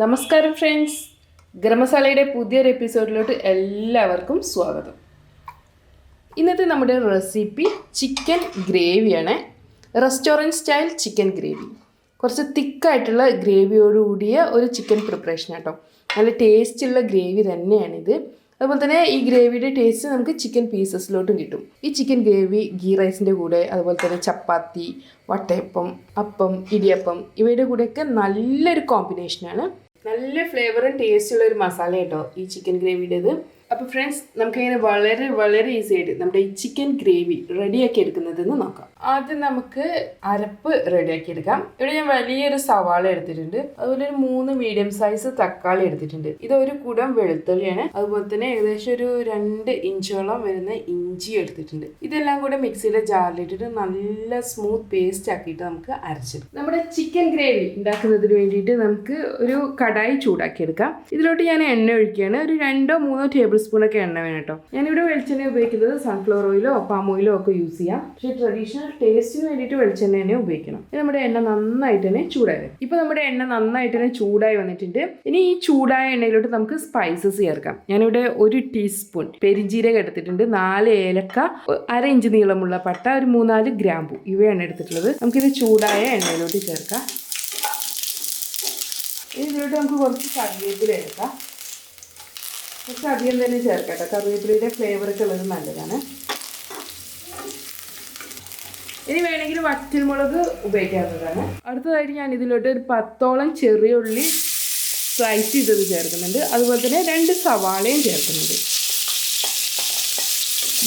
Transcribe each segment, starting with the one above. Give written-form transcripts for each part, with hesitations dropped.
നമസ്കാരം ഫ്രണ്ട്സ്, ഗരം മസാലയുടെ പുതിയൊരു എപ്പിസോഡിലോട്ട് എല്ലാവർക്കും സ്വാഗതം. ഇന്നത്തെ നമ്മുടെ റെസിപ്പി ചിക്കൻ ഗ്രേവിയാണ്. Restaurant style chicken gravy. കുറച്ച് തിക്കായിട്ടുള്ള ഗ്രേവിയോടുകൂടിയ ഒരു ചിക്കൻ പ്രിപ്പറേഷൻ കേട്ടോ. നല്ല ടേസ്റ്റുള്ള ഗ്രേവി തന്നെയാണിത്. അതുപോലെ തന്നെ ഈ ഗ്രേവിയുടെ ടേസ്റ്റ് നമുക്ക് ചിക്കൻ പീസസിലോട്ടും കിട്ടും. ഈ ചിക്കൻ ഗ്രേവി ഗീ റൈസിൻ്റെ കൂടെ, അതുപോലെ തന്നെ ചപ്പാത്തി, വട്ടയപ്പം, അപ്പം, ഇടിയപ്പം ഇവയുടെ കൂടെയൊക്കെ നല്ലൊരു കോമ്പിനേഷനാണ്. നല്ല ഫ്ലേവറും ടേസ്റ്റുള്ള ഒരു മസാല കേട്ടോ ഈ ചിക്കൻ ഗ്രേവിയുടേത്. അപ്പോൾ ഫ്രണ്ട്സ്, നമുക്കിങ്ങനെ വളരെ വളരെ ഈസി ആയിട്ട് നമ്മുടെ ഈ ചിക്കൻ ഗ്രേവി റെഡിയാക്കി എടുക്കുന്നതെന്ന് നോക്കാം. ആദ്യം നമുക്ക് അരപ്പ് റെഡിയാക്കി എടുക്കാം. ഇവിടെ ഞാൻ വലിയൊരു സവാള എടുത്തിട്ടുണ്ട്, അതുപോലെ ഒരു 3 മീഡിയം സൈസ് തക്കാളി എടുത്തിട്ടുണ്ട്. ഇത് ഒരു കുടം വെളുത്തുള്ളിയാണ്. അതുപോലെ തന്നെ ഏകദേശം ഒരു 2 ഇഞ്ചോളം വരുന്ന ഇഞ്ചി എടുത്തിട്ടുണ്ട്. ഇതെല്ലാം കൂടെ മിക്സിയിലെ ജാറിലിട്ടിട്ട് നല്ല സ്മൂത്ത് പേസ്റ്റ് ആക്കിയിട്ട് നമുക്ക് അരച്ചെടുക്കാം. നമ്മുടെ ചിക്കൻ ഗ്രേവി ഉണ്ടാക്കുന്നതിന് വേണ്ടിയിട്ട് നമുക്ക് ഒരു കടായി ചൂടാക്കി എടുക്കാം. ഇതിലോട്ട് ഞാൻ എണ്ണ ഒഴിക്കുകയാണ്. ഒരു 2-3 ടേബിൾ സ്പൂണൊക്കെ എണ്ണ വേണം കേട്ടോ. ഞാനിവിടെ വെളിച്ചെണ്ണ ഉപയോഗിക്കുന്നത് സൺഫ്ലവർ ഓയിലോ പാം ഓയിലോ ഒക്കെ യൂസ് ചെയ്യാം. പക്ഷേ ട്രഡീഷണൽ ടേസ്റ്റിന് വേണ്ടിയിട്ട് വെളിച്ചെണ്ണ തന്നെ ഉപയോഗിക്കണം. നമ്മുടെ എണ്ണ നന്നായിട്ട് തന്നെ ചൂടായി വരും. ഇപ്പോൾ നമ്മുടെ എണ്ണ നന്നായിട്ട് തന്നെ ചൂടായി വന്നിട്ടുണ്ട്. ഇനി ഈ ചൂടായ എണ്ണയിലോട്ട് നമുക്ക് സ്പൈസസ് ചേർക്കാം. ഞാനിവിടെ 1 ടീസ്പൂൺ പെരിഞ്ജീരകം എടുത്തിട്ടുണ്ട്, 4 ഏലക്ക, 1/2 ഇഞ്ച് നീളമുള്ള പട്ട, ഒരു 3-4 ഗ്രാമ്പു ഇവയാണ് എടുത്തിട്ടുള്ളത്. നമുക്കിത് ചൂടായ എണ്ണയിലോട്ട് ചേർക്കാം. ഇതിലോട്ട് നമുക്ക് കുറച്ച് കറിവേപ്പില എടുക്കാം. കുറച്ച് അധികം തന്നെ ചേർക്കട്ടെ, കറിവേപ്പിലയുടെ ഫ്ലേവറൊക്കെ ഉള്ളത് നല്ലതാണ്. ഇനി വേണമെങ്കിൽ വറ്റൽമുളക് ഉപയോഗിക്കാവുന്നതാണ്. അടുത്തതായിട്ട് ഞാൻ ഇതിലോട്ട് ഒരു 10ഓളം ചെറിയ ഉള്ളി സ്ലൈസ് ചെയ്തത് ചേർക്കുന്നുണ്ട്. അതുപോലെ തന്നെ 2 സവാളയും ചേർക്കുന്നുണ്ട്.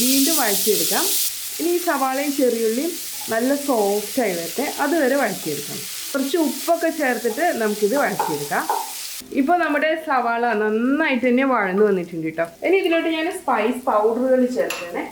വീണ്ടും വഴറ്റിയെടുക്കാം. ഇനി ഈ സവാളയും ചെറിയുള്ളിയും നല്ല സോഫ്റ്റായി വരട്ടെ, അതുവരെ വഴറ്റിയെടുക്കാം. കുറച്ച് ഉപ്പൊക്കെ ചേർത്തിട്ട് നമുക്കിത് വഴറ്റിയെടുക്കാം. ഇപ്പോൾ നമ്മുടെ സവാള നന്നായിട്ട് തന്നെ വഴന്നു വന്നിട്ടുണ്ട് കേട്ടോ. ഇനി ഇതിലോട്ട് ഞാൻ സ്പൈസ് പൗഡറുകൾ ചേർക്കണേ.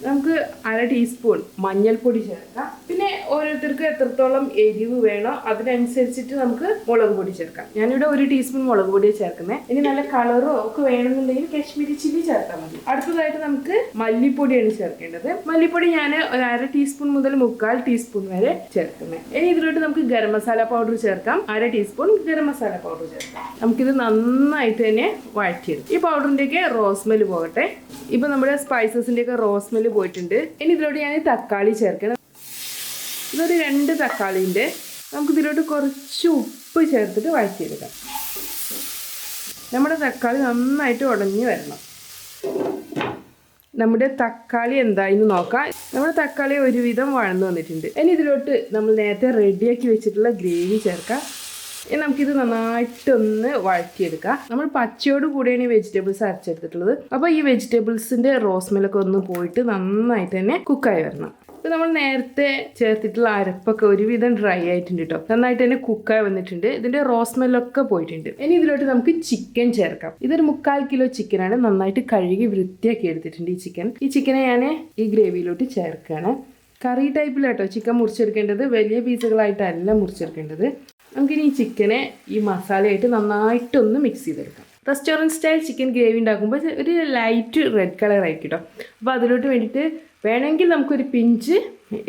നമുക്ക് 1/2 ടീസ്പൂൺ മഞ്ഞൾപ്പൊടി ചേർക്കാം. പിന്നെ ഓരോരുത്തർക്ക് എത്രത്തോളം എരിവ് വേണോ അതിനനുസരിച്ചിട്ട് നമുക്ക് മുളക് പൊടി ചേർക്കാം. ഞാനിവിടെ 1 ടീസ്പൂൺ മുളക് പൊടി ചേർക്കുന്നത്. ഇനി നല്ല കളറോ ഒക്കെ വേണമെന്നുണ്ടെങ്കിൽ കാശ്മീരി ചില്ലി ചേർത്താൽ മതി. അടുത്തതായിട്ട് നമുക്ക് മല്ലിപ്പൊടിയാണ് ചേർക്കേണ്ടത്. മല്ലിപ്പൊടി ഞാൻ ഒരു 1/2 ടീസ്പൂൺ മുതൽ 3/4 ടീസ്പൂൺ വരെ ചേർക്കുന്നത്. ഇനി ഇതിലോട്ട് നമുക്ക് ഗരം മസാല പൗഡർ ചേർക്കാം. 1/2 ടീസ്പൂൺ ഗരം മസാല പൗഡർ ചേർക്കാം. നമുക്കിത് നന്നായിട്ട് തന്നെ വഴറ്റിയെടുക്കും. ഈ പൗഡറിൻ്റെയൊക്കെ റോസ്മെല് പോകട്ടെ. ഇപ്പം നമ്മുടെ സ്പൈസസിൻ്റെയൊക്കെ റോസ്മെല് പോയിട്ടുണ്ട്. ഇനി ഇതിലോട്ട് ഞാൻ തക്കാളി ചേർക്കണം. ഇതൊരു 2 തക്കാളിൻ്റെ. നമുക്കിതിലോട്ട് കുറച്ച് ഉപ്പ് ചേർത്തിട്ട് വഴറ്റിയെടുക്കാം. നമ്മുടെ തക്കാളി നന്നായിട്ട് ഉടഞ്ഞു വരണം. നമ്മുടെ തക്കാളി എന്തായെന്ന് നോക്കാം. നമ്മുടെ തക്കാളി ഒരുവിധം വഴന്നു വന്നിട്ടുണ്ട്. ഇനി ഇതിലോട്ട് നമ്മൾ നേരത്തെ റെഡിയാക്കി വെച്ചിട്ടുള്ള ഗ്രേവി ചേർക്കാം. നമുക്കിത് നന്നായിട്ടൊന്ന് വഴറ്റിയെടുക്കാം. നമ്മൾ പച്ചയോട് കൂടിയാണ് ഈ വെജിറ്റബിൾസ് അരച്ചെടുത്തിട്ടുള്ളത്. അപ്പോൾ ഈ വെജിറ്റബിൾസിൻ്റെ റോസ്മെല്ലൊക്കെ ഒന്ന് പോയിട്ട് നന്നായിട്ട് തന്നെ കുക്കായി വരണം. ഇപ്പോൾ നമ്മൾ നേരത്തെ ചേർത്തിട്ടുള്ള അരപ്പൊക്കെ ഒരുവിധം ഡ്രൈ ആയിട്ടുണ്ട് കേട്ടോ. നന്നായിട്ട് തന്നെ കുക്കായി വന്നിട്ടുണ്ട്. ഇതിൻ്റെ റോസ്മെല്ലൊക്കെ പോയിട്ടുണ്ട്. ഇനി ഇതിലോട്ട് നമുക്ക് ചിക്കൻ ചേർക്കാം. ഇതൊരു 3/4 കിലോ ചിക്കനാണ്. നന്നായിട്ട് കഴുകി വൃത്തിയാക്കി എടുത്തിട്ടുണ്ട് ഈ ചിക്കനെ ഞാൻ ഈ ഗ്രേവിയിലോട്ട് ചേർക്കുകയാണ്. കറി ടൈപ്പിലാട്ടോ ചിക്കൻ മുറിച്ചെടുക്കേണ്ടത്, വലിയ പീസുകളായിട്ടല്ല മുറിച്ചെടുക്കേണ്ടത്. നമുക്കിനി ഈ ചിക്കനെ ഈ മസാലയായിട്ട് നന്നായിട്ടൊന്ന് മിക്സ് ചെയ്തെടുക്കാം. റെസ്റ്റോറൻറ്റ് സ്റ്റൈൽ ചിക്കൻ ഗ്രേവി ഉണ്ടാക്കുമ്പോൾ ഒരു ലൈറ്റ് റെഡ് കളർ ആയിരിക്കും കേട്ടോ. അപ്പോൾ അതിലോട്ട് വേണ്ടിയിട്ട് വേണമെങ്കിൽ നമുക്കൊരു പിഞ്ച്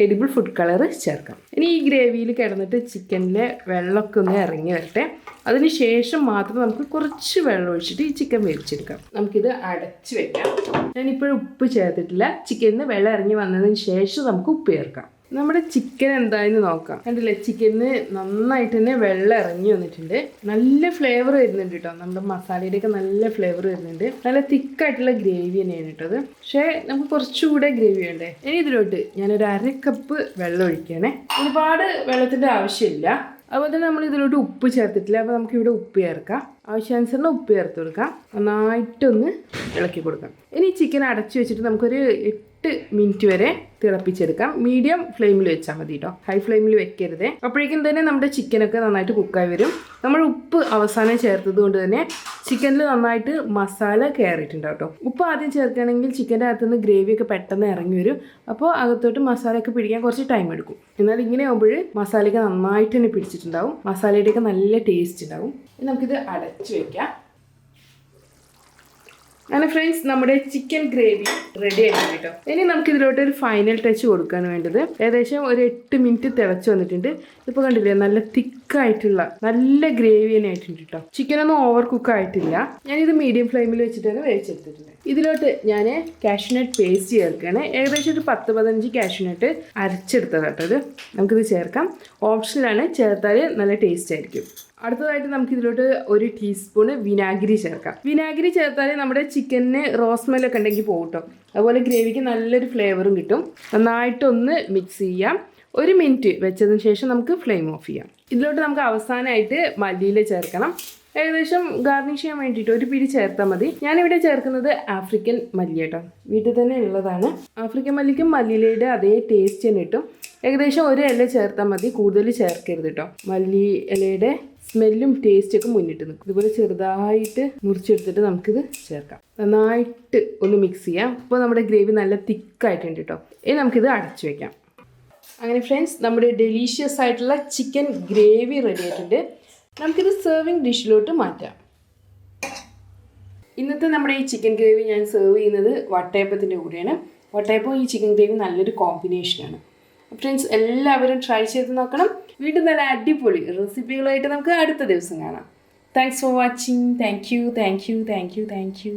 എഡിബിൾ ഫുഡ് കളർ ചേർക്കാം. ഇനി ഈ ഗ്രേവിയിൽ കിടന്നിട്ട് ചിക്കനിലെ വെള്ളമൊക്കെ ഒന്ന് ഇറങ്ങി വരട്ടെ. അതിന് ശേഷം മാത്രം നമുക്ക് കുറച്ച് വെള്ളം ഒഴിച്ചിട്ട് ഈ ചിക്കൻ വേവിച്ചെടുക്കാം. നമുക്കിത് അടച്ച് വെക്കാം. ഞാനിപ്പോഴും ഉപ്പ് ചേർത്തിട്ടില്ല. ചിക്കനിൽ വെള്ളം ഇറങ്ങി വന്നതിന് ശേഷം നമുക്ക് ഉപ്പ് ചേർക്കാം. നമ്മുടെ ചിക്കൻ എന്തായെന്ന് നോക്കാം. കണ്ടില്ലേ, ചിക്കന് നന്നായിട്ട് തന്നെ വെള്ളം ഇറങ്ങി വന്നിട്ടുണ്ട്. നല്ല ഫ്ലേവർ വരുന്നുണ്ട് കേട്ടോ. നമ്മുടെ മസാലയുടെയൊക്കെ നല്ല ഫ്ലേവർ വരുന്നുണ്ട്. നല്ല തിക്കായിട്ടുള്ള ഗ്രേവി തന്നെയാണ് കേട്ടത്. പക്ഷേ നമുക്ക് കുറച്ചുകൂടെ ഗ്രേവി വേണ്ടേ. ഇനി ഇതിലോട്ട് ഞാനൊരു 1/2 കപ്പ് വെള്ളം ഒഴിക്കുകയാണേ. ഒരുപാട് വെള്ളത്തിൻ്റെ ആവശ്യമില്ല. അതുപോലെ തന്നെ നമ്മൾ ഇതിലോട്ട് ഉപ്പ് ചേർത്തിട്ടില്ല. അപ്പോൾ നമുക്കിവിടെ ഉപ്പ് ചേർക്കാം. ആവശ്യാനുസരണം ഉപ്പ് ചേർത്ത് കൊടുക്കാം. നന്നായിട്ടൊന്ന് ഇളക്കി കൊടുക്കാം. ഇനി ചിക്കൻ അടച്ചു വെച്ചിട്ട് നമുക്കൊരു 8 മിനിറ്റ് വരെ തിളപ്പിച്ചെടുക്കാം. മീഡിയം ഫ്ലെയിമിൽ വെച്ചാൽ മതി കേട്ടോ, ഹൈ ഫ്ലെയിമിൽ വെക്കരുത്. അപ്പോഴേക്കും തന്നെ നമ്മുടെ ചിക്കനൊക്കെ നന്നായിട്ട് കുക്കായി വരും. നമ്മൾ ഉപ്പ് അവസാനം ചേർത്തത് കൊണ്ട് തന്നെ ചിക്കനിൽ നന്നായിട്ട് മസാല കയറിയിട്ടുണ്ട് കേട്ടോ. ഉപ്പ് ആദ്യം ചേർക്കുകയാണെങ്കിൽ ചിക്കൻ്റെ അകത്തുനിന്ന് ഗ്രേവിയൊക്കെ പെട്ടെന്ന് ഇറങ്ങി വരും. അപ്പോൾ അകത്തോട്ട് മസാലയൊക്കെ പിടിക്കാൻ കുറച്ച് ടൈം എടുക്കും. എന്നാൽ ഇങ്ങനെ ആകുമ്പോൾ മസാലയൊക്കെ നന്നായിട്ട് തന്നെ പിടിച്ചിട്ടുണ്ടാവും. മസാലയുടെയൊക്കെ നല്ല ടേസ്റ്റ് ഉണ്ടാവും. നമുക്കിത് അടച്ച് വയ്ക്കാം. അങ്ങനെ ഫ്രണ്ട്സ് നമ്മുടെ ചിക്കൻ ഗ്രേവി റെഡി ആയിട്ടുണ്ട് കേട്ടോ. ഇനി നമുക്ക് ഇതിലോട്ട് ഒരു ഫൈനൽ ടച്ച് കൊടുക്കാൻ വേണ്ടത് ഏകദേശം ഒരു 8 മിനിറ്റ് തിളച്ച് വന്നിട്ടുണ്ട്. ഇപ്പോൾ കണ്ടില്ലേ നല്ല തിക്കായിട്ടുള്ള നല്ല ഗ്രേവി തന്നെ ആയിട്ടുണ്ട് കേട്ടോ. ചിക്കനൊന്നും ഓവർ കുക്ക് ആയിട്ടില്ല. ഞാനിത് മീഡിയം ഫ്ലെയിമിൽ വെച്ചിട്ടാണ് വേവിച്ചെടുത്തിട്ടുണ്ട്. ഇതിലോട്ട് ഞാൻ കാഷ്യൂനട്ട് പേസ്റ്റ് ചേർക്കുകയാണ്. ഏകദേശം ഒരു 10-15 കാഷ്യൂനട്ട് അരച്ചെടുത്തത് കേട്ടോ. ഇത് നമുക്കിത് ചേർക്കാം. ഓപ്ഷനിലാണ്, ചേർത്താൽ നല്ല ടേസ്റ്റ് ആയിരിക്കും. അടുത്തതായിട്ട് നമുക്ക് ഇതിലോട്ട് 1 ടീസ്പൂണ് വിനാഗിരി ചേർക്കാം. വിനാഗിരി ചേർത്താൽ നമ്മുടെ ചിക്കനിന് റോസ്മെല്ലൊക്കെ ഉണ്ടെങ്കിൽ പോകും കേട്ടോ. അതുപോലെ ഗ്രേവിക്ക് നല്ലൊരു ഫ്ലേവറും കിട്ടും. നന്നായിട്ടൊന്ന് മിക്സ് ചെയ്യാം. 1 മിനിറ്റ് വെച്ചതിന് ശേഷം നമുക്ക് ഫ്ലെയിം ഓഫ് ചെയ്യാം. ഇതിലോട്ട് നമുക്ക് അവസാനമായിട്ട് മല്ലിയില ചേർക്കണം. ഏകദേശം ഗാർണിഷ് ചെയ്യാൻ വേണ്ടിയിട്ട് 1 പിടി ചേർത്താൽ മതി. ഞാനിവിടെ ചേർക്കുന്നത് ആഫ്രിക്കൻ മല്ലി കേട്ടോ. വീട്ടിൽ തന്നെ ഉള്ളതാണ്. ആഫ്രിക്കൻ മല്ലിക്കും മല്ലിയിലയുടെ അതേ ടേസ്റ്റ് തന്നെ കിട്ടും. ഏകദേശം 1 ഇല ചേർത്താൽ മതി, കൂടുതൽ ചേർക്കരുത് കേട്ടോ. മല്ലി ഇലയുടെ സ്മെല്ലും ടേസ്റ്റൊക്കെ മുന്നിട്ട് നിൽക്കും. ഇതുപോലെ ചെറുതായിട്ട് മുറിച്ചെടുത്തിട്ട് നമുക്കിത് ചേർക്കാം. നന്നായിട്ട് ഒന്ന് മിക്സ് ചെയ്യാം. ഇപ്പോൾ നമ്മുടെ ഗ്രേവി നല്ല തിക്കായിട്ടുണ്ട് കേട്ടോ. ഇനി നമുക്കിത് അടച്ചു വയ്ക്കാം. അങ്ങനെ ഫ്രണ്ട്സ്, നമ്മുടെ ഡെലീഷ്യസ് ആയിട്ടുള്ള ചിക്കൻ ഗ്രേവി റെഡി ആയിട്ടുണ്ട്. നമുക്കിത് സെർവിങ് ഡിഷിലോട്ട് മാറ്റാം. ഇന്നത്തെ നമ്മുടെ ഈ ചിക്കൻ ഗ്രേവി ഞാൻ സെർവ് ചെയ്യുന്നത് വട്ടയപ്പത്തിൻ്റെ കൂടെയാണ്. വട്ടയപ്പം ഈ ചിക്കൻ ഗ്രേവി നല്ലൊരു കോമ്പിനേഷനാണ്. ഫ്രണ്ട്സ്, എല്ലാവരും ട്രൈ ചെയ്ത് നോക്കണം. വീണ്ടും നല്ല അടിപൊളി റെസിപ്പികളായിട്ട് നമുക്ക് അടുത്ത ദിവസം കാണാം. Thanks for watching. Thank you.